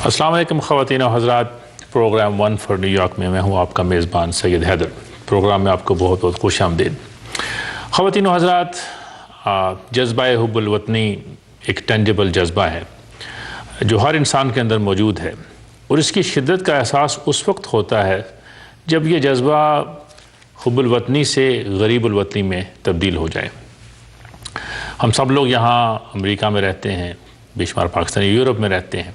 अस्सलाम वालेकुम ख़वातीन और हज़रात, प्रोग्राम वन फॉर न्यूयॉर्क में मैं हूँ आपका मेज़बान सैयद हैदर। प्रोग्राम में आपको बहुत बहुत खुश आमदीद। ख़वातीन और हज़रात, जज्बा हुब्बुल वतनी एक टेंजिबल जज्बा है जो हर इंसान के अंदर मौजूद है, और इसकी शिद्दत का एहसास उस वक्त होता है जब ये जज्बा हुब्बुल वतनी से गरीबुल वतनी में तब्दील हो जाए। हम सब लोग यहाँ अमेरिका में रहते हैं, बेशुमार पाकिस्तानी यूरोप में रहते हैं,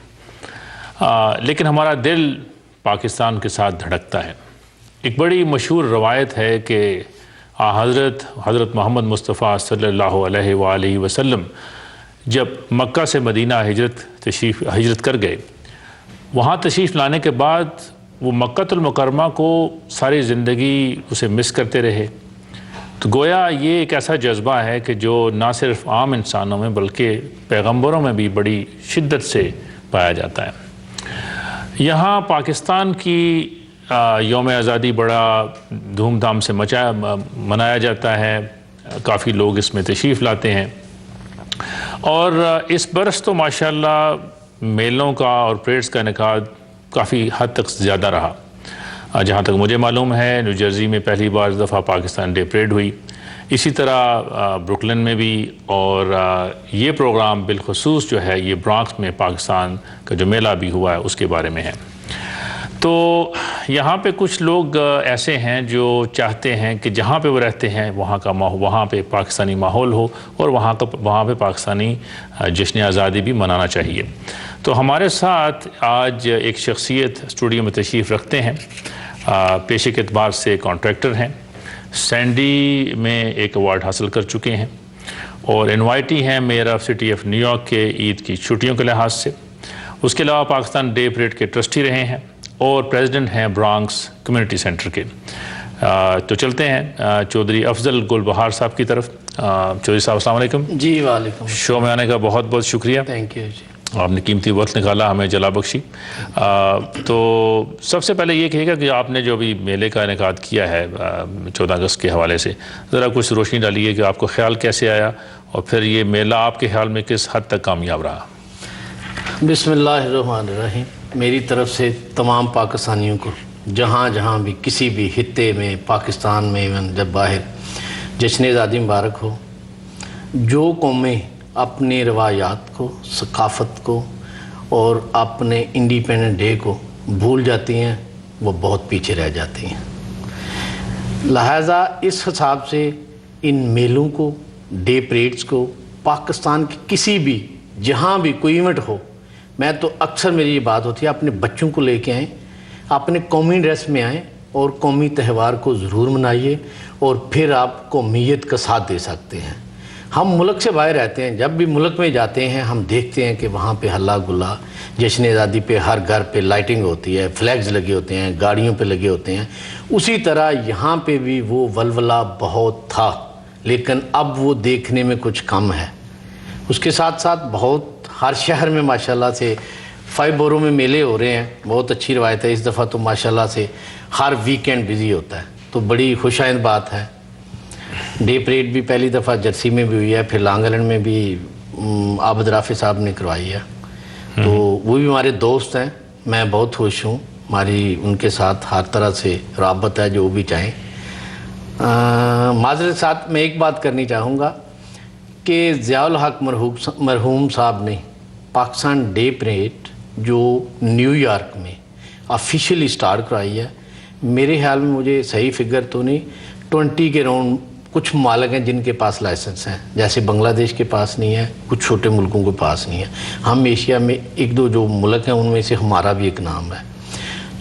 लेकिन हमारा दिल पाकिस्तान के साथ धड़कता है। एक बड़ी मशहूर रवायत है कि हज़रत मोहम्मद मुस्तफ़ा सल्लल्लाहु अलैहि वसल्लम जब मक्का से मदीना हिजरत कर गए, वहाँ तशरीफ़ लाने के बाद वो मक्कातुल मुकर्रमा को सारी ज़िंदगी उसे मिस करते रहे। तो गोया ये एक ऐसा जज्बा है कि जो ना सिर्फ आम इंसानों में बल्कि पैगंबरों में भी बड़ी शिद्दत से पाया जाता है। यहाँ पाकिस्तान की यौम आज़ादी बड़ा धूमधाम से मनाया जाता है। काफ़ी लोग इसमें तशरीफ़ लाते हैं, और इस बरस तो माशाअल्लाह मेलों का और परेड्स का इनेकाद काफ़ी हद तक ज़्यादा रहा। जहाँ तक मुझे मालूम है, न्यू जर्सी में पहली बार इस दफ़ा पाकिस्तान डे परेड हुई, इसी तरह ब्रुकलिन में भी, और ये प्रोग्राम बिलखुसूस जो है ये ब्रॉन्क्स में पाकिस्तान का जो मेला भी हुआ है उसके बारे में है। तो यहाँ पे कुछ लोग ऐसे हैं जो चाहते हैं कि जहाँ पे वो रहते हैं वहाँ पे पाकिस्तानी माहौल हो, और वहाँ पे पाकिस्तानी जश्न आज़ादी भी मनाना चाहिए। तो हमारे साथ आज एक शख्सियत स्टूडियो में तशरीफ़ रखते हैं, पेशे के एतबार से कॉन्ट्रैक्टर हैं, सैंडी में एक अवार्ड हासिल कर चुके हैं, और इनवाइटी हैं mayor of city of New York के ईद की छुट्टियों के लिहाज से। उसके अलावा पाकिस्तान डे परेड के ट्रस्टी रहे हैं, और प्रेसिडेंट हैं ब्रॉन्क्स कम्युनिटी सेंटर के। तो चलते हैं चौधरी अफजल गुलबहार साहब की तरफ। चौधरी साहब अस्सलाम वालेकुम। जी वालेकुम। शो में आने का बहुत बहुत शुक्रिया। थैंक यू जी। आपने कीमती वक्त निकाला, हमें जला बख्शी। तो सबसे पहले ये कहिएगा कि आपने जो भी मेले का इनेकाद किया है 14 अगस्त के हवाले से, ज़रा कुछ रोशनी डालिए कि आपको ख्याल कैसे आया, और फिर ये मेला आपके ख्याल में किस हद तक कामयाब रहा। बिस्मिल्लाहिर्रहमानिर्रहीम। मेरी तरफ से तमाम पाकिस्तानियों को जहाँ जहाँ भी किसी भी हित्ते में, पाकिस्तान में जब बाहर, जश्न आज़ादी मुबारक हो। जो कौमें अपने रवायात को, सकाफ़त को और अपने इंडिपेंडेंट डे को भूल जाती हैं, वो बहुत पीछे रह जाती हैं। लिहाजा इस हिसाब से इन मेलों को, डे परेड्स को, पाकिस्तान के किसी भी जहाँ भी कोई इवेंट हो, मैं तो अक्सर मेरी ये बात होती है, अपने बच्चों को लेके आएँ, अपने कौमी ड्रेस में आएँ और कौमी त्यौहार को ज़रूर मनाइए, और फिर आप कौमियत का साथ दे सकते हैं। हम मुल्क से बाहर रहते हैं, जब भी मुल्क में जाते हैं हम देखते हैं कि वहाँ पे हल्ला गुल्ला, जश्न आज़ादी पे हर घर पे लाइटिंग होती है, फ्लैग्स लगे होते हैं, गाड़ियों पे लगे होते हैं। उसी तरह यहाँ पे भी वो वलवला बहुत था, लेकिन अब वो देखने में कुछ कम है। उसके साथ साथ बहुत हर शहर में माशाल्लाह से 5 बोरों में मेले हो रहे हैं, बहुत अच्छी रवायत है। इस दफ़ा तो माशाल्लाह से हर वीकेंड बिज़ी होता है, तो बड़ी खुशाइंद बात है। डे परेड भी पहली दफ़ा जर्सी में भी हुई है, फिर लॉन्ग आइलैंड में भी आबद राफी साहब ने करवाई है, तो वो भी हमारे दोस्त हैं। मैं बहुत खुश हूँ, हमारी उनके साथ हर तरह से राबत है, जो भी चाहें। माज़रत के साथ मैं एक बात करनी चाहूँगा कि ज़ियाउल हक मरहूम साहब ने पाकिस्तान डे परेड जो न्यूयॉर्क में ऑफिशियली स्टार्ट कराई है, मेरे ख्याल में, मुझे सही फिगर तो नहीं, 20 के राउंड कुछ मालिक हैं जिनके पास लाइसेंस हैं, जैसे बांग्लादेश के पास नहीं है, कुछ छोटे मुल्कों के पास नहीं है। हम एशिया में 1-2 जो मुल्क हैं उनमें से हमारा भी एक नाम है।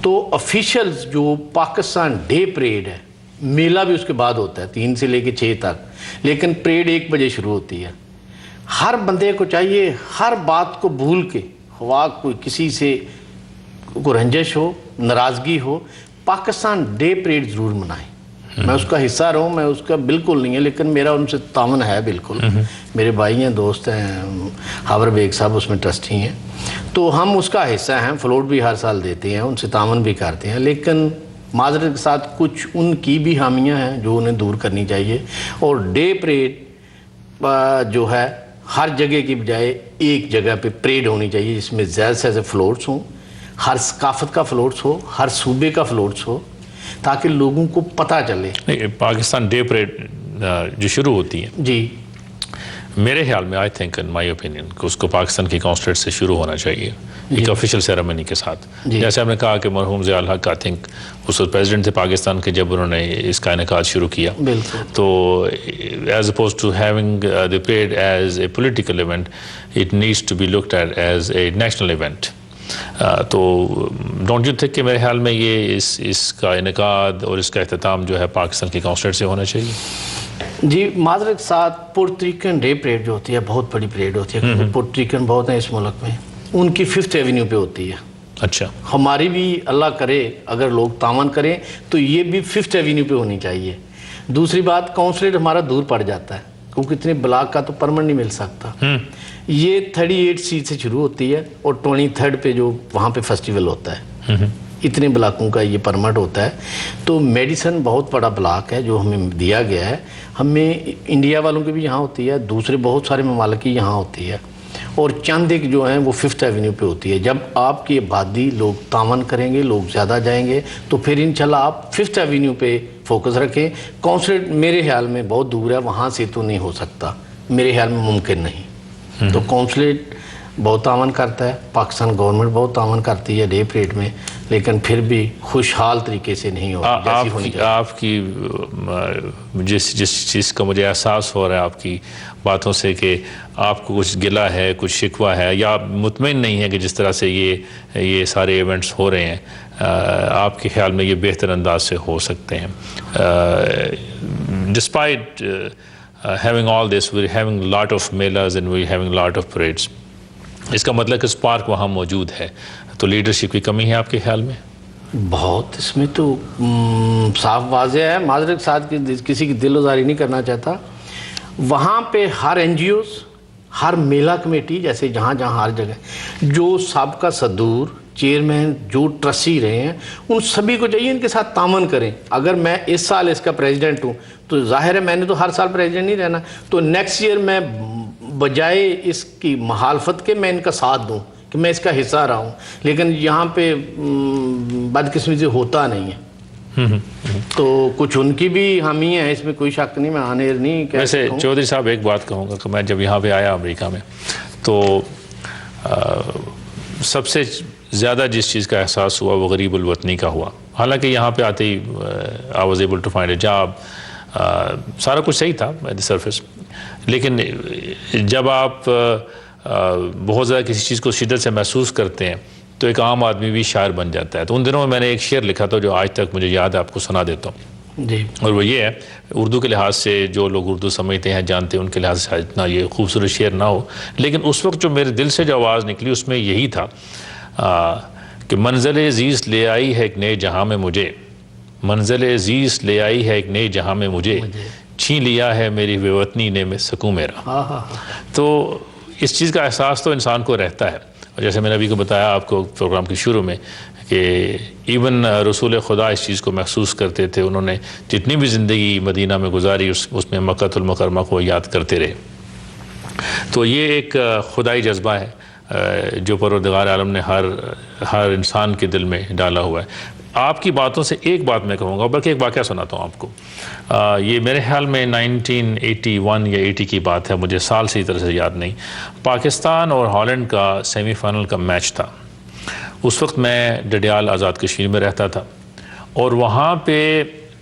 तो ऑफिशियल्स जो पाकिस्तान डे परेड है, मेला भी उसके बाद होता है 3 से लेकर 6 तक, लेकिन परेड 1 बजे शुरू होती है। हर बंदे को चाहिए हर बात को भूल के, हवा कोई किसी से को रंजिश हो, नाराज़गी हो, पाकिस्तान डे परेड ज़रूर मनाएं। मैं उसका हिस्सा रहूं, मैं उसका बिल्कुल नहीं है, लेकिन मेरा उनसे तावन है बिल्कुल। मेरे भाई हैं, दोस्त हैं, हावर बेग साहब उसमें ट्रस्टी हैं, तो हम उसका हिस्सा हैं। फ्लोट भी हर साल देते हैं, उनसे तावन भी करते हैं, लेकिन माजरत के साथ कुछ उनकी भी हामियाँ हैं जो उन्हें दूर करनी चाहिए। और डे परेड जो है हर जगह की बजाय एक जगह पे परेड होनी चाहिए, जिसमें ज़्यादा से ज़्यादा फ्लोट्स हों, हर सकाफत का फ्लोट्स हो, हर सूबे का फ्लोट्स हो, ताकि लोगों को पता चले। नहीं, पाकिस्तान डे परेड जो शुरू होती है, जी मेरे ख्याल में, I think in my opinion, कि उसको पाकिस्तान की कॉन्सुलेट से शुरू होना चाहिए, एक ऑफिशियल सेरेमनी के साथ। जैसे हमने कहा कि मरहूम ज़िया-उल हक, आई थिंक उस प्रेसिडेंट थे पाकिस्तान के जब उन्होंने इसका इनेकाद शुरू किया, तो as oppose to having the parade as a political event, it needs to be looked at as a national event. तो डोंट यू थिंक कि मेरे ख्याल में ये इसका इनेकाद और इसका अख्ताम जो है पाकिस्तान की कॉन्सुलेट से होना चाहिए? जी, माजरत के साथ पुर्तरिकन डे परेड जो होती है बहुत बड़ी परेड होती है, क्योंकि पुर्तरिकन बहुत हैं इस मुल्क में। उनकी 5th एवेन्यू पे होती है। अच्छा, हमारी भी अल्लाह करे अगर लोग तावन करें तो ये भी 5th एवेन्यू पे होनी चाहिए। दूसरी बात, कॉन्सुलेट हमारा दूर पड़ जाता है, क्योंकि इतने ब्लॉक का तो परमिट नहीं मिल सकता। ये 38C से शुरू होती है और 23rd पे जो वहाँ पे फेस्टिवल होता है, इतने ब्लॉकों का ये परमिट होता है। तो मेडिसन बहुत बड़ा ब्लॉक है जो हमें दिया गया है। हमें इंडिया वालों की भी यहाँ होती है, दूसरे बहुत सारे ममालिक की यहाँ होती है, और चंद एक जो हैं वो 5th एवेन्यू पे होती है। जब आपकी आबादी लोग तावन करेंगे, लोग ज़्यादा जाएंगे, तो फिर इंशाल्लाह आप 5th एवेन्यू पे फोकस रखें। कॉन्सुलेट मेरे ख्याल में बहुत दूर है, वहाँ से तो नहीं हो सकता, मेरे ख्याल में मुमकिन नहीं। तो कॉन्सुलेट बहुत तावन करता है, पाकिस्तान गवर्नमेंट बहुत तावन करती है डे परेड में, लेकिन फिर भी खुशहाल तरीके से नहीं हो जैसी होनी चाहिए। आपकी जिस चीज़ का मुझे एहसास हो रहा है आपकी बातों से, कि आपको कुछ गिला है, कुछ शिकवा है, या आप मुतमईन नहीं है कि जिस तरह से ये सारे इवेंट्स हो रहे हैं, आपके ख्याल में ये बेहतर अंदाज से हो सकते हैं। Despite having all this, we are having lot of मेलाज and we are having lot of parades. इसका मतलब कि स्पार्क वहाँ मौजूद है, तो लीडरशिप की कमी है आपके ख्याल में? बहुत, इसमें तो साफ वाज़ेह है। माजरत के साथ किसी की दिलोजारी नहीं करना चाहता। वहाँ पे हर NGOs, हर मेला कमेटी, जैसे जहाँ जहाँ हर जगह जो सबका सदूर चेयरमैन, जो ट्रस्टी रहे हैं, उन सभी को चाहिए इनके साथ तामन करें। अगर मैं इस साल इसका प्रेसिडेंट हूँ तो जाहिर है मैंने तो हर साल प्रेसिडेंट नहीं रहना, तो नेक्स्ट ईयर मैं बजाय इसकी मुखालफत के मैं इनका साथ दूँ कि मैं इसका हिस्सा रहा हूँ, लेकिन यहाँ पे बदकिस्मती से होता नहीं है। तो कुछ उनकी भी हामी है, इसमें कोई शक नहीं, मैं आने नहीं कह। वैसे चौधरी साहब, एक बात कहूँगा कि मैं जब यहाँ पे आया अमेरिका में, तो सबसे ज़्यादा जिस चीज़ का एहसास हुआ वो गरीब उल-वतनी का हुआ। हालांकि यहाँ पे आते ही I was able to find a job, सारा कुछ सही था एट द सरफेस, लेकिन जब आप बहुत ज़्यादा किसी चीज़ को शिद्दत से महसूस करते हैं तो एक आम आदमी भी शायर बन जाता है। तो उन दिनों में मैंने एक शेर लिखा था जो आज तक मुझे याद है, आपको सुना देता हूँ जी। और वो ये है, उर्दू के लिहाज से जो लोग उर्दू समझते हैं, जानते हैं, उनके लिहाज से इतना ये खूबसूरत शेर ना हो, लेकिन उस वक्त जो मेरे दिल से जो आवाज़ निकली उसमें यही था कि मंज़िल अज़ीज़ ले आई है एक नए जहाँ में मुझे, मंज़िल अज़ीज़ ले आई है एक नए जहाँ में मुझे, छीन लिया है मेरी बेवतनी ने में सकूँ मेरा। तो इस चीज़ का एहसास तो इंसान को रहता है, और जैसे मैंने अभी को बताया आपको प्रोग्राम के शुरू में कि इवन रसूल खुदा इस चीज़ को महसूस करते थे। उन्होंने जितनी भी ज़िंदगी मदीना में गुजारी उसमें मक्कातुल मुकर्रमा को याद करते रहे। तो ये एक खुदाई जज्बा है जो परवरदिगार आलम ने हर इंसान के दिल में डाला हुआ है। आपकी बातों से एक बात मैं कहूँगा, बल्कि एक वाक़या सुनाता हूँ आपको। ये मेरे ख्याल में 1981 या 80 की बात है, मुझे साल सही तरह से याद नहीं। पाकिस्तान और हॉलैंड का सेमीफाइनल का मैच था। उस वक्त मैं डडियाल आज़ाद कश्मीर में रहता था और वहाँ पे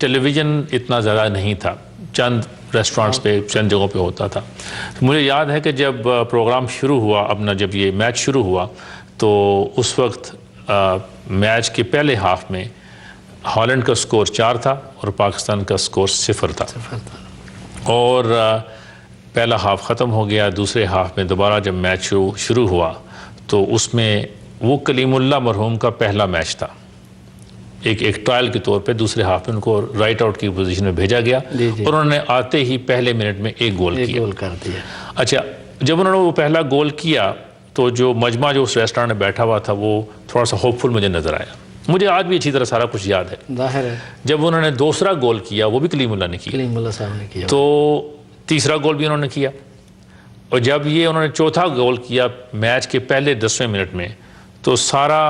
टेलीविज़न इतना ज़्यादा नहीं था, चंद रेस्टोरेंट्स पे, चंद जगहों पे होता था। मुझे याद है कि जब प्रोग्राम शुरू हुआ अपना, जब ये मैच शुरू हुआ, तो उस वक्त मैच के पहले हाफ में हॉलैंड का स्कोर 4 था और पाकिस्तान का स्कोर 0 था। और पहला हाफ ख़त्म हो गया। दूसरे हाफ में दोबारा जब मैच शुरू हुआ तो उसमें वो कलीमुल्लाह मरहूम का पहला मैच था। एक ट्रायल के तौर पे दूसरे हाफ में उनको राइट आउट की पोजीशन में भेजा गया और उन्होंने आते ही पहले मिनट में एक गोल कर दिया। अच्छा, जब उन्होंने वो पहला गोल किया तो जो मजमा जो उस रेस्टोरेंट में बैठा हुआ था वो थोड़ा सा होपफुल मुझे नज़र आया। मुझे आज भी अच्छी तरह सारा कुछ याद है। जाहिर है जब उन्होंने दूसरा गोल किया वो भी कलीमुल्लाह ने किया, कलीमुल्लाह साहब ने किया, तो तीसरा गोल भी उन्होंने किया। और जब ये उन्होंने चौथा गोल किया मैच के पहले 10वें मिनट में, तो सारा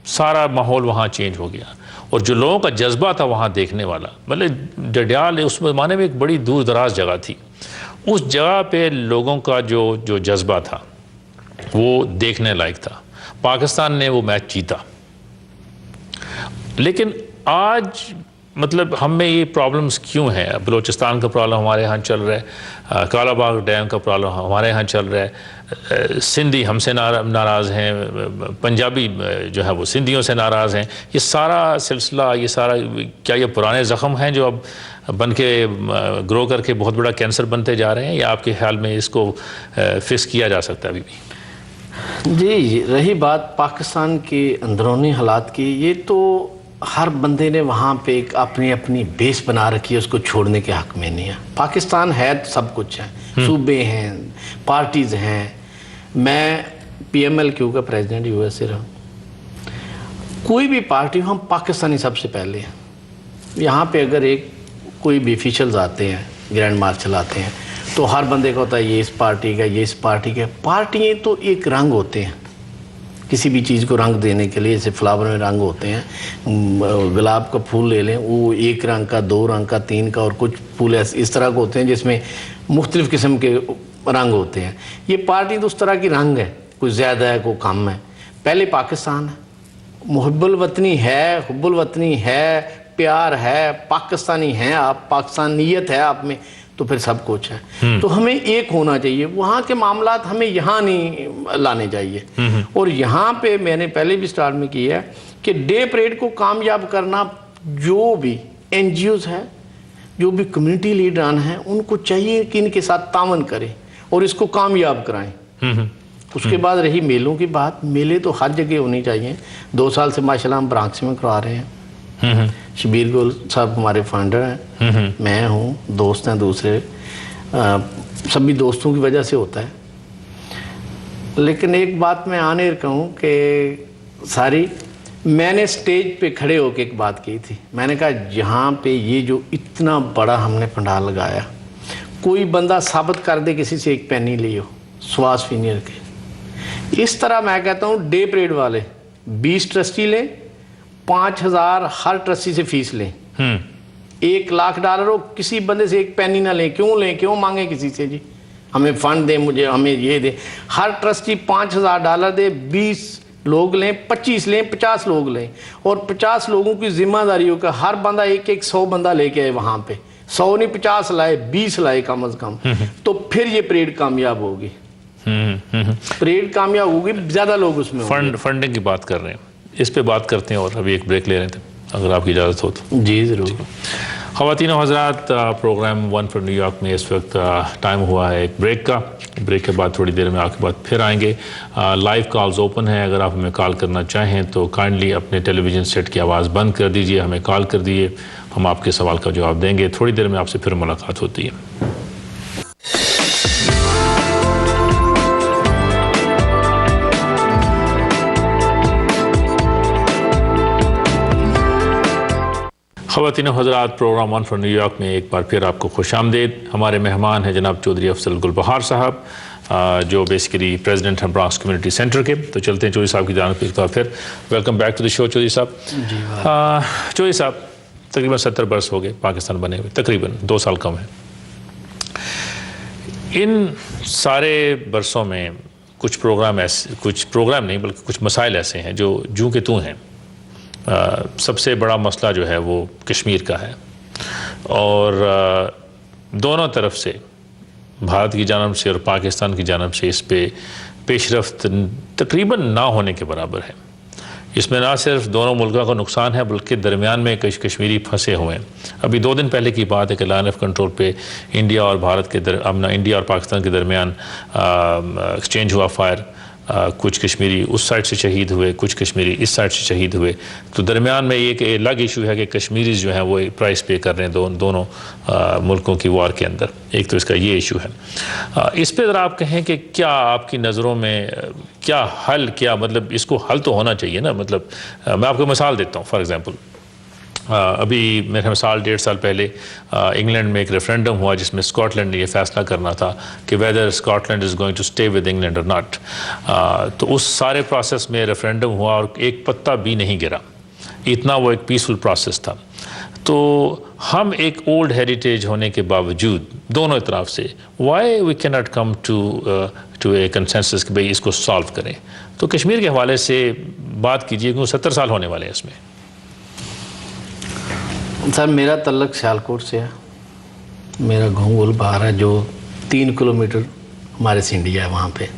सारा माहौल वहाँ चेंज हो गया और जो लोगों का जज्बा था वहाँ देखने वाला, मतलब डडियाल उस ज़माने में एक बड़ी दूर दराज जगह थी, उस जगह पे लोगों का जो जज्बा था वो देखने लायक था। पाकिस्तान ने वो मैच जीता। लेकिन आज मतलब हम में ये प्रॉब्लम्स क्यों हैं? बलूचिस्तान का प्रॉब्लम हमारे यहाँ चल रहा है, कालाबाग डैम का प्रॉब्लम हमारे यहाँ चल रहा है, सिंधी हमसे नाराज़ हैं, पंजाबी जो है वो सिंधियों से नाराज़ हैं। ये सारा सिलसिला, ये सारा क्या ये पुराने ज़ख्म हैं जो अब बन के ग्रो करके बहुत बड़ा कैंसर बनते जा रहे हैं, या आपके ख्याल में इसको फिक्स किया जा सकता है अभी भी? जी, रही बात पाकिस्तान के अंदरूनी हालात की, ये तो हर बंदे ने वहाँ पे एक अपनी अपनी बेस बना रखी है, उसको छोड़ने के हक में नहीं है। पाकिस्तान है तो सब कुछ है, सूबे हैं, पार्टीज़ हैं। मैं PMLQ का प्रेसिडेंट USA रहा। कोई भी पार्टी हो, हम पाकिस्तानी सबसे पहले हैं। यहाँ पे अगर कोई भी ऑफिशियल्स आते हैं, ग्रैंड मार्शल आते हैं, तो हर बंदे को होता है ये इस पार्टी का, ये इस पार्टी का। पार्टियाँ तो एक रंग होते हैं, किसी भी चीज़ को रंग देने के लिए, जैसे फ्लावर में रंग होते हैं, गुलाब का फूल ले लें, वो एक रंग का, 2 रंग का, 3 का, और कुछ फूल इस तरह के होते हैं जिसमें मुख्तलिफ़ किस्म के रंग होते हैं। ये पार्टी तो उस तरह की रंग है, कोई ज़्यादा है, कोई कम है। पहले पाकिस्तान है, मुहब्बुल वतनी है, हुब्बुल वतनी है, प्यार है, पाकिस्तानी हैं आप, पाकिस्तानियत है आप में, तो फिर सब कुछ है। तो हमें एक होना चाहिए, वहाँ के मामलात हमें यहाँ नहीं लाने चाहिए। और यहाँ पे मैंने पहले भी स्टार्ट में किया है कि डे परेड को कामयाब करना, जो भी NGOs है, जो भी कम्युनिटी लीडरान हैं, उनको चाहिए कि इनके साथ तावन करें और इसको कामयाब कराएं। उसके बाद रही मेलों की बात, मेले तो हर जगह होनी चाहिए। 2 साल से माशाल्लाह हम ब्रांच में करवा रहे हैं। शबीर गोल साहब हमारे फाउंडर हैं, मैं हूँ, दोस्त हैं दूसरे, सभी दोस्तों की वजह से होता है। लेकिन एक बात मैं आने कहूँ कि सारी मैंने स्टेज पे खड़े होकर एक बात की थी। मैंने कहा यहाँ पे ये जो इतना बड़ा हमने पंडाल लगाया, कोई बंदा साबित कर दे किसी से एक पेनी ली हो स्वास फीनियर के। इस तरह मैं कहता हूँ डे परेड वाले 20 ट्रस्टी लें, 5,000 हर ट्रस्टी से फीस लें, $1,00,000 हो, किसी बंदे से एक पेनी ना लें। क्यों लें, क्यों मांगे किसी से? जी हमें फंड दे, मुझे हमें ये दे। हर ट्रस्टी $5,000 दे, 20 लोग लें, 25 लें, 50 लोग लें, और 50 लोगों की जिम्मेदारी हो कि हर बंदा एक 100 बंदा लेके आए वहाँ पे। 100 नहीं 50 लाए, 20 लाए कम अज कम, तो फिर ये परेड कामयाब होगी। परेड कामयाब होगी, ज़्यादा लोग उसमें। फंडिंग की बात कर रहे हैं, इस पे बात करते हैं, और अभी एक ब्रेक ले रहे थे, अगर आपकी इजाज़त हो तो। जी ज़रूर। ख़वातीनो हज़रात, प्रोग्राम 1 फॉर न्यूयॉर्क में इस वक्त टाइम हुआ है एक ब्रेक का। ब्रेक के बाद थोड़ी देर में आपके बाद फिर आएंगे। लाइव कॉल्स ओपन है, अगर आप हमें कॉल करना चाहें तो काइंडली अपने टेलीविज़न सेट की आवाज़ बंद कर दीजिए, हमें कॉल कर दीजिए, हम आपके सवाल का जवाब देंगे। थोड़ी देर में आपसे फिर मुलाकात होती है। ख़वातीन हज़रात, प्रोग्राम 1 फॉर न्यूयॉर्क में एक बार फिर आपको खुशामदीद। हमारे मेहमान हैं जनाब चौधरी अफजल गुलबहार साहब, जो बेसिकली प्रेसिडेंट हैं ब्रॉन्क्स कम्युनिटी सेंटर के। तो चलते हैं चौधरी साहब की जानिब एक बार फिर। Welcome back to the show Chaudhary साहब। चौधरी साहब, तकरीबन 70 बरस हो गए पाकिस्तान बने हुए, तकरीबन 2 साल कम है। इन सारे बरसों में कुछ प्रोग्राम नहीं बल्कि कुछ मसाइल ऐसे हैं जो जूं के तूं हैं। सबसे बड़ा मसला जो है वो कश्मीर का है, और दोनों तरफ से, भारत की जानिब से और पाकिस्तान की जानिब से, इस पे पेशरफ्त तकरीबन ना होने के बराबर है। इसमें ना सिर्फ दोनों मुल्कों का नुकसान है बल्कि दरमियान में कश्मीरी फंसे हुए हैं। अभी 2 दिन पहले की बात है कि लाइन ऑफ कंट्रोल पे इंडिया और भारत के इंडिया और पाकिस्तान के दरमियान एक्सचेंज हुआ फायर। कुछ कश्मीरी उस साइड से शहीद हुए, कुछ कश्मीरी इस साइड से शहीद हुए। तो दरमियान में एक अलग इशू है कि कश्मीरीज जो हैं वो प्राइस पे कर रहे हैं दोनों मुल्कों की वार के अंदर। एक तो इसका ये इशू है। इस पे ज़रा आप कहें कि क्या आपकी नज़रों में क्या हल, क्या मतलब इसको हल तो होना चाहिए ना। मतलब मैं आपको मिसाल देता हूँ। फॉर एग्ज़ाम्पल, अभी मेरे ख्याल साल 1.5 साल पहले इंग्लैंड में एक रेफरेंडम हुआ जिसमें स्कॉटलैंड ने ये फैसला करना था कि whether Scotland is going to stay with England और नॉट। तो उस सारे प्रोसेस में रेफरेंडम हुआ और एक पत्ता भी नहीं गिरा, इतना वो एक पीसफुल प्रोसेस था। तो हम एक ओल्ड हेरिटेज होने के बावजूद दोनों तरफ से why we can not come to a consensus कि भाई इसको सॉल्व करें। तो कश्मीर के हवाले से बात कीजिए क्योंकि 70 साल होने वाले हैं इसमें। सर मेरा तल्लक सियालकोट से है, मेरा गाँव गुलबहार है जो 3 किलोमीटर हमारे सिंडिया है। वहाँ पे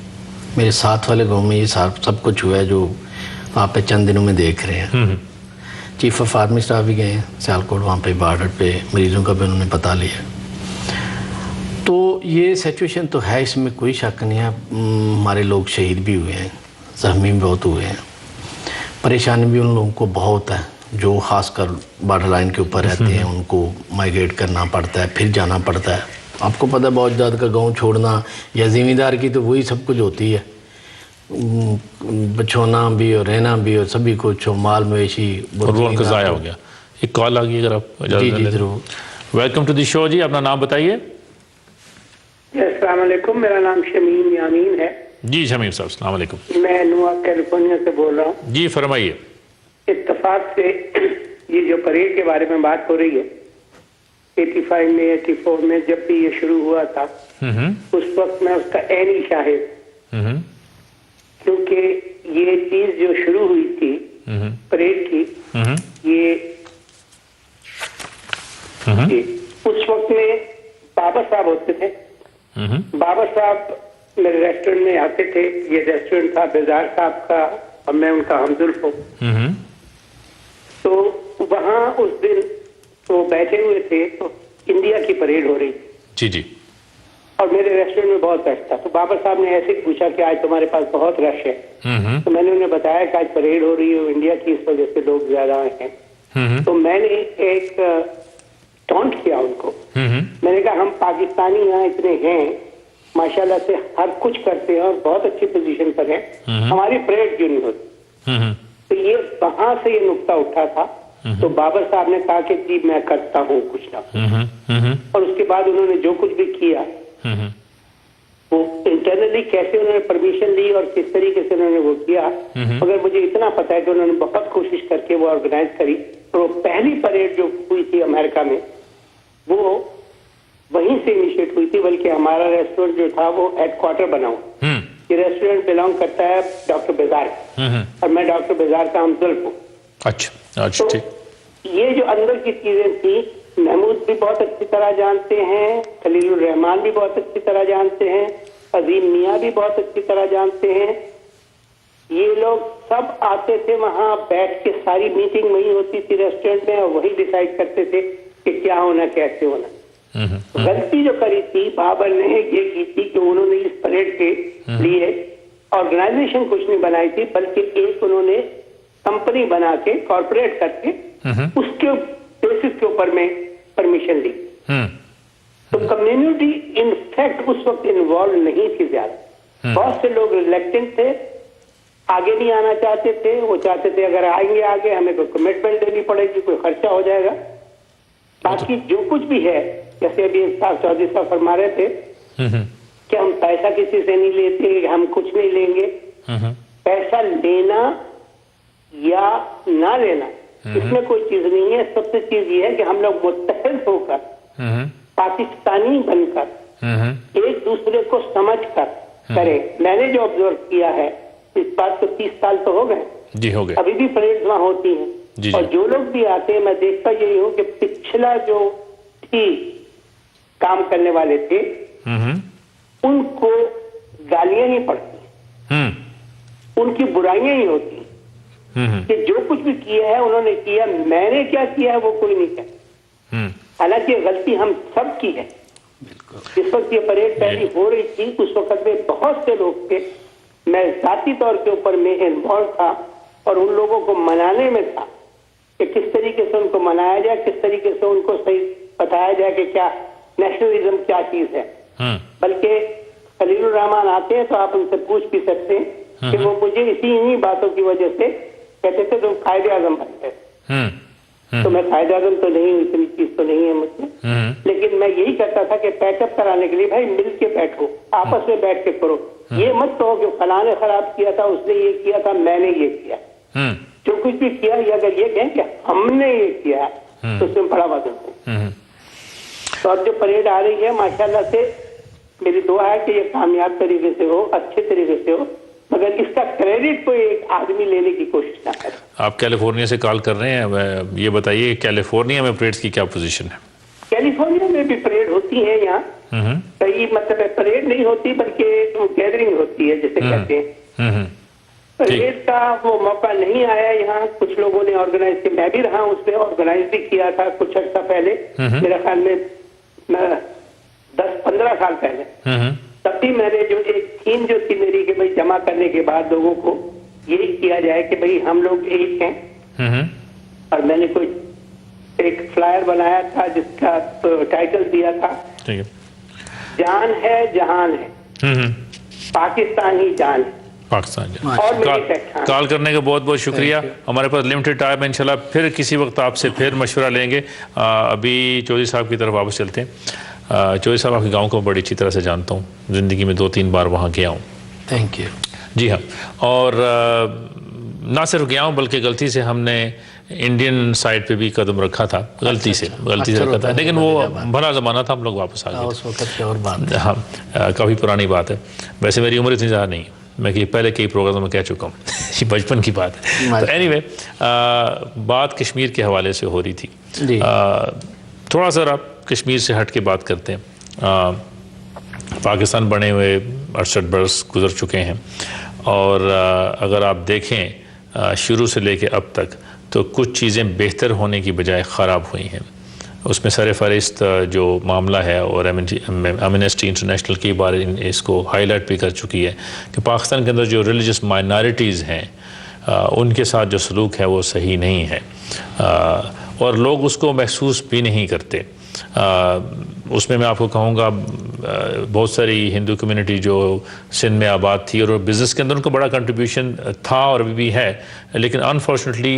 मेरे साथ वाले गांव में ये सब कुछ हुआ है जो आप पे चंद दिनों में देख रहे हैं। चीफ ऑफ आर्मी स्टाफ भी गए हैं सियालकोट, वहाँ पे बॉर्डर पे मरीजों का भी उन्होंने पता लिया। तो ये सिचुएशन तो है, इसमें कोई शक नहीं है। हमारे लोग शहीद भी हुए हैं, जख्मी भी बहुत हुए हैं, परेशानी भी उन लोगों को बहुत है जो खासकर बॉर्डर लाइन के ऊपर रहते हैं। उनको माइग्रेट करना पड़ता है, फिर जाना पड़ता है। आपको पता है बहुत ज़्यादा का गाँव छोड़ना या ज़िम्मेदार की तो वही सब कुछ होती है, बचोना भी और रहना भी और सभी कुछ, माल मवेशी और ज़ाया हो गया। एक कॉल आ गई अगर आप जी जरूर। वेलकम टू द शो जी, अपना नाम बताइए। अस्सलाम वालेकुम, मेरा नाम शमीम यामीन है। जी शमीम साहब अस्सलाम वालेकुम। मैं नुआ कैलिफोर्निया से बोल रहा हूँ। जी फरमाइए। इत्तेफाक से ये जो परेड के बारे में बात हो रही है, 85 में 84 में जब भी ये शुरू हुआ था उस वक्त मैं उसका ऐनी शाहिद, क्योंकि ये चीज जो शुरू हुई थी परेड की, ये उस वक्त में बाबा साहब होते थे। बाबा साहब मेरे रेस्टोरेंट में आते थे। ये रेस्टोरेंट था बेजार साहब का और मैं उनका हमदुल्फ हूँ। तो वहाँ उस दिन वो बैठे हुए थे तो इंडिया की परेड हो रही थी। जी और मेरे रेस्टोरेंट में बहुत रश था। तो बाबा साहब ने ऐसे ही पूछा कि आज तुम्हारे पास बहुत रश है। तो मैंने उन्हें बताया कि आज परेड हो रही है इंडिया की, इस वजह से लोग ज्यादा हैं। तो मैंने एक टॉन्ट किया उनको। मैंने कहा हम पाकिस्तानी यहाँ इतने हैं, माशाल्लाह से हर कुछ करते हैं और बहुत अच्छी पोजीशन पर हैं, हमारी परेड क्यों नहीं होती। तो ये वहां से ये नुक्ता उठा था। तो बाबर साहब ने कहा कि जी मैं करता हूँ कुछ ना। और उसके बाद उन्होंने जो कुछ भी किया वो इंटरनली कैसे उन्होंने परमिशन ली और किस तरीके से उन्होंने वो किया, मगर मुझे इतना पता है कि उन्होंने बहुत कोशिश करके वो ऑर्गेनाइज करी। और वो पहली परेड जो हुई थी अमेरिका में वो वहीं से इनिशिएट हुई थी, बल्कि हमारा रेस्टोरेंट जो था वो हेडक्वार्टर बना हुआ। ये रेस्टोरेंट बिलोंग करता है डॉक्टर बेजार और मैं डॉक्टर बेजार का हमदुल्फ हूँ। अच्छा ठीक। तो ये जो अंदर की चीजें थी महमूद भी बहुत अच्छी तरह जानते हैं, खलीलुर रहमान भी बहुत अच्छी तरह जानते हैं, अजीम मियाँ भी बहुत अच्छी तरह जानते हैं। ये लोग सब आते थे वहां बैठ के, सारी मीटिंग वही होती थी रेस्टोरेंट में और वही डिसाइड करते थे कि क्या होना कैसे होना। गलती जो करी थी बाबर ने ये की थी कि उन्होंने इस परेड के लिए ऑर्गेनाइजेशन कुछ नहीं बनाई थी, बल्कि एक उन्होंने कंपनी बना के कॉर्पोरेट करके उसके बेसिस के ऊपर में परमिशन दी। तो कम्युनिटी इनफैक्ट उस वक्त इन्वॉल्व नहीं थी ज्यादा। बहुत से लोग रिलेक्टेंट थे, आगे नहीं आना चाहते थे। वो चाहते थे अगर आएंगे आगे हमें कोई कमिटमेंट देनी पड़ेगी, कोई खर्चा हो जाएगा। बाकी जो कुछ भी है, जैसे अभी साहब चौधरी साहब फरमा रहे थे कि हम पैसा किसी से नहीं लेते, हम कुछ नहीं लेंगे। पैसा लेना या ना लेना इसमें कोई चीज नहीं है। सबसे चीज ये है कि हम लोग मुत्तहिद होकर पाकिस्तानी बनकर एक दूसरे को समझ कर करें। मैंने जो ऑब्जर्व किया है, इस बात को 30 साल तो हो गए जी, हो गए। अभी भी परेड वहां होती है जी। और जो लोग भी आते हैं मैं देखता यही हूँ कि पिछला जो थी काम करने वाले थे उनको गालियां ही पड़ती, उनकी बुराइयां ही होती कि जो कुछ भी किया है उन्होंने किया, मैंने क्या किया है वो कोई नहीं कहता। हालांकि गलती हम सब की है। जिस वक्त ये परेड पहली हो रही थी उस वक्त में बहुत से लोग थे, मैं जाती तौर के ऊपर में इन्वॉल्व था और उन लोगों को मनाने में था कि किस तरीके से उनको मनाया जाए, किस तरीके से उनको सही बताया जाए कि क्या नेशनलिज्म क्या चीज है। बल्कि खलीलुर रहमान आते हैं तो आप उनसे पूछ भी सकते हैं कि वो मुझे इन्हीं बातों की वजह से कहते थे तुम कायदे आजम बनते। तो मैं कायद आज़म तो नहीं हूँ, इतनी चीज तो नहीं है मुझमें, लेकिन मैं यही कहता था कि पैचअप कराने के लिए भाई मिल के बैठो, आपस में बैठ के करो। ये मत कहो कि फलाने खराब किया था, उसने ये किया था, मैंने ये किया। जो कुछ भी किया, ये अगर ये कहें कि हमने ये किया तो उसमें बड़ा वजन हो। तो अब जो परेड आ रही है माशाल्लाह से मेरी दुआ है कि ये कामयाब तरीके से हो, अच्छे तरीके से हो, मगर इसका क्रेडिट कोई एक आदमी लेने की कोशिश ना करे। आप कैलिफोर्निया से कॉल कर रहे हैं, ये बताइए कैलिफोर्निया में परेड्स की क्या पोजीशन है? कैलिफोर्निया में भी परेड होती है यहाँ, कई मतलब परेड नहीं होती बल्कि गैदरिंग होती है जिसे कहते हैं। परेड का वो मौका नहीं आया यहाँ, कुछ लोगों ने ऑर्गेनाइज किया, मैं भी रहा उसमें, ऑर्गेनाइज भी किया था कुछ अर्सा पहले, मेरे ख्याल में 10-15 साल पहले। तब भी मैंने जो एक थीम जो थी मेरी कि भाई जमा करने के बाद लोगों को यही किया जाए कि भाई हम लोग एक हैं, और मैंने कोई एक फ्लायर बनाया था जिसका टाइटल दिया था जान है जहान है, पाकिस्तान ही जान है। पाकिस्तान और कॉल करने का बहुत बहुत शुक्रिया। हमारे पास लिमिटेड टाइम है, इंशाल्लाह फिर किसी वक्त आपसे फिर मशवरा लेंगे। अभी चौधरी साहब की तरफ वापस चलते हैं। चौधरी साहब, आपके गांव को बड़ी अच्छी तरह से जानता हूँ, ज़िंदगी में 2-3 बार वहाँ गया हूँ। Thank you. जी हाँ, और ना सिर्फ गया हूँ बल्कि गलती से हमने इंडियन साइड पे भी कदम रखा था, गलती से रखा था, लेकिन वो भला ज़माना था, हम लोग वापस आ गए। उस वक्त की और बात। हाँ, काफ़ी पुरानी बात है। वैसे मेरी उम्र इतनी ज़्यादा नहीं, मैं कि पहले कई प्रोग्राम में कह चुका हूँ ये बचपन की बात है। तो एनीवे, बात कश्मीर के हवाले से हो रही थी। थोड़ा सा आप कश्मीर से हट के बात करते हैं। पाकिस्तान बने हुए 68 बरस गुजर चुके हैं, और अगर आप देखें शुरू से लेके अब तक तो कुछ चीज़ें बेहतर होने की बजाय ख़राब हुई हैं। उसमें सरफ़हरिस्त जो मामला है, और एमनेस्टी इंटरनेशनल कई बार इसको हाईलाइट भी कर चुकी है कि पाकिस्तान के अंदर जो रिलीजियस माइनॉरिटीज़ हैं उनके साथ जो सलूक है वो सही नहीं है, और लोग उसको महसूस भी नहीं करते। उसमें मैं आपको कहूँगा बहुत सारी हिंदू कम्युनिटी जो सिंध में आबाद थी और बिज़नेस के अंदर उनका बड़ा कंट्रीब्यूशन था और अभी भी है, लेकिन अनफॉर्चुनेटली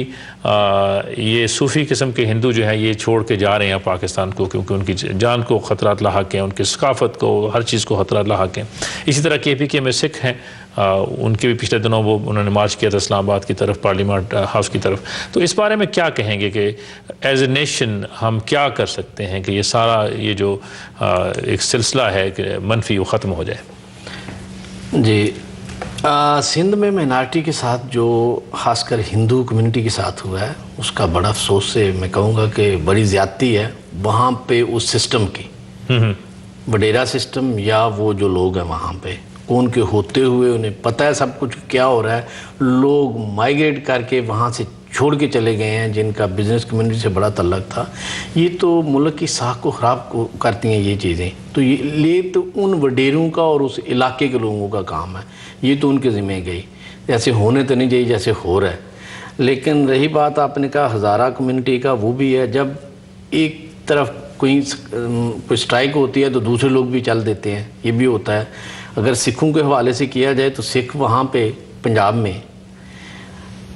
ये सूफ़ी किस्म के हिंदू जो है ये छोड़ के जा रहे हैं पाकिस्तान को, क्योंकि उनकी जान को ख़तरात लाहक हैं, उनकी सकाफ़त को, हर चीज़ को ख़तरात लाहक हैं। इसी तरह KPK में सिख हैं, उनके भी पिछले दिनों वो उन्होंने मार्च किया था इस्लामाबाद की तरफ, पार्लियामेंट हाउस की तरफ। तो इस बारे में क्या कहेंगे कि एज ए नेशन हम क्या कर सकते हैं कि ये सारा ये जो एक सिलसिला है कि मनफी वो ख़त्म हो जाए? जी, सिंध में माइनॉरिटी के साथ जो खासकर हिंदू कम्युनिटी के साथ हुआ है उसका बड़ा अफसोस से मैं कहूँगा कि बड़ी ज़्यादती है वहाँ पे उस सिस्टम की, वडेरा सिस्टम, या वो जो लोग हैं वहाँ पे कौन के होते हुए उन्हें पता है सब कुछ क्या हो रहा है, लोग माइग्रेट करके वहाँ से छोड़ के चले गए हैं जिनका बिज़नेस कम्युनिटी से बड़ा तल्लक था। ये तो मुल्क की साख को ख़राब करती हैं ये चीज़ें। तो ये तो उन वडेरों का और उस इलाके के लोगों का काम है, ये तो उनके ज़िम्मे गई। ऐसे होने तो नहीं चाहिए जैसे हो रहा है। लेकिन रही बात आपने कहा हज़ारा कम्युनिटी का, वो भी है, जब एक तरफ कोई स्ट्राइक होती है तो दूसरे लोग भी चल देते हैं, ये भी होता है। अगर सिखों के हवाले से किया जाए तो सिख वहाँ पे पंजाब में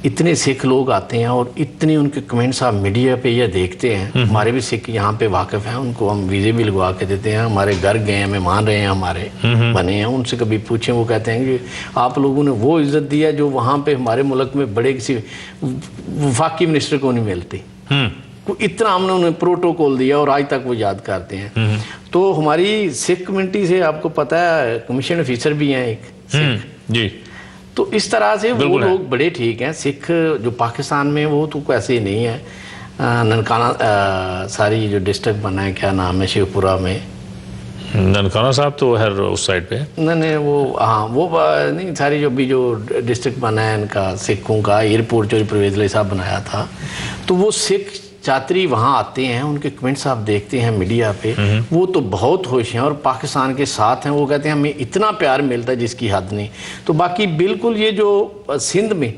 इतने सिख लोग आते हैं और इतने उनके कमेंट्स आप मीडिया पे या देखते हैं। हमारे भी सिख यहाँ पे वाकिफ़ हैं, उनको हम वीज़े भी लगवा के देते हैं, हमारे घर गए हैं, मेहमान रहे हैं, हमारे बने हैं, उनसे कभी पूछें वो कहते हैं कि आप लोगों ने वो इज़्ज़त दी है जो वहाँ पे हमारे मुल्क में बड़े किसी वफाकी मिनिस्टर को नहीं मिलती। इतना हमने उन्हें प्रोटोकॉल दिया और आज तक वो याद करते हैं। तो हमारी सिख कम्युनिटी से आपको पता है कमीशन ऑफिसर भी हैं एक सिख जी। तो इस तरह से वो लोग बड़े ठीक हैं। सिख जो पाकिस्तान में वो तो ऐसे ही नहीं है। ननकाना सारी जो डिस्ट्रिक्ट बना है, क्या नाम है, शिवपुरा में ननकाना साहब तो है उस साइड पे। नहीं वो हाँ वो नहीं, सारी जो भी जो डिस्ट्रिक्ट बना है इनका सिखों का, एयरपोर्ट चौधरी परवेज़ अली साहब बनाया था। तो वो सिख यात्री वहाँ आते हैं, उनके कमेंट्स आप देखते हैं मीडिया पे, वो तो बहुत खुश हैं और पाकिस्तान के साथ हैं। वो कहते हैं हमें इतना प्यार मिलता है जिसकी हद नहीं। तो बाकी बिल्कुल ये जो सिंध में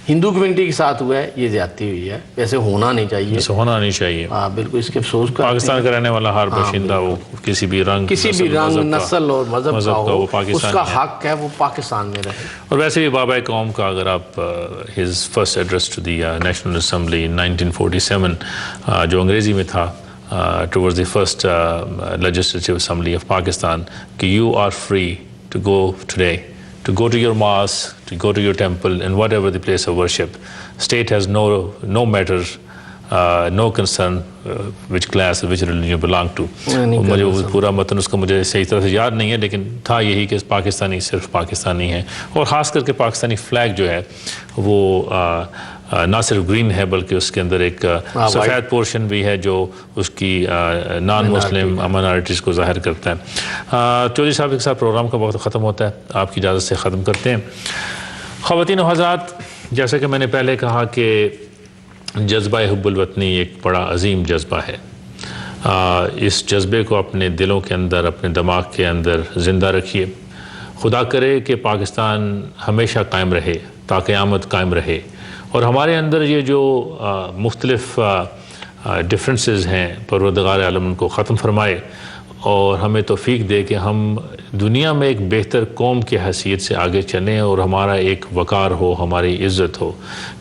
हिंदू कम्युनिटी के साथ हुआ है ये ज्यादती हुई है, ऐसे होना नहीं चाहिए। ऐसा होना नहीं चाहिए। हाँ बिल्कुल, इसके अफसोस का पाकिस्तान का रहने वाला हर बाशिंदा वो किसी भी रंग नस्ल और मजहब का हो, वो पाकिस्तान उसका है। हक है वो पाकिस्तान में रहे। और वैसे भी बाबा कौम का अगर आप his first address to the national assembly 1947 जो अंग्रेज़ी में था towards the first legislative assembly of Pakistan कि you are free to go today to go to your mosque, to go to your temple, and whatever the place of worship. State has no matter, no concern which class or which religion you belong to. मुझे वो पूरा मतन उसका मुझे सही तरह से याद नहीं है, लेकिन था यही कि पाकिस्तानी सिर्फ पाकिस्तानी है। और ख़ास करके पाकिस्तानी फ्लैग जो है वो ना सिर्फ ग्रीन है बल्कि उसके अंदर एक सफ़ेद पोर्शन भी है जो उसकी नॉन मुस्लिम माइनॉरिटीज़ को ज़ाहिर करता है। चौधरी साहब के साथ प्रोग्राम का वक्त ख़त्म होता है, आपकी इजाज़त से ख़त्म करते हैं। ख़वातीन व हज़रात, जैसा कि मैंने पहले कहा कि जज्बा हुब्बुल वतनी एक बड़ा अजीम जज्बा है। इस जज्बे को अपने दिलों के अंदर, अपने दिमाग के अंदर ज़िंदा रखिए। खुदा करे कि पाकिस्तान हमेशा कायम रहे, ताक़यामत कायम रहे। और हमारे अंदर ये जो मुख्तलिफ़ डिफरेंसेस हैं, परवरदिगार आलम उनको ख़त्म फरमाए और हमें तौफ़ीक दे कि हम दुनिया में एक बेहतर कौम की हैसियत से आगे चलें और हमारा एक वक़ार हो, हमारी इज़्ज़त हो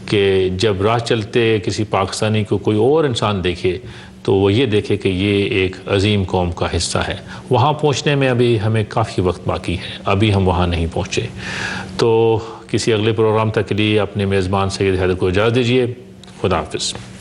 कि जब राह चलते किसी पाकिस्तानी को कोई और इंसान देखे तो वो ये देखे कि ये एक अजीम कौम का हिस्सा है। वहाँ पहुँचने में अभी हमें काफ़ी वक्त बाकी है, अभी हम वहाँ नहीं पहुँचे। तो किसी अगले प्रोग्राम तक के लिए अपने मेज़बान सैयद हैदर को इजाज़त दीजिए। खुदा हाफ़िज़।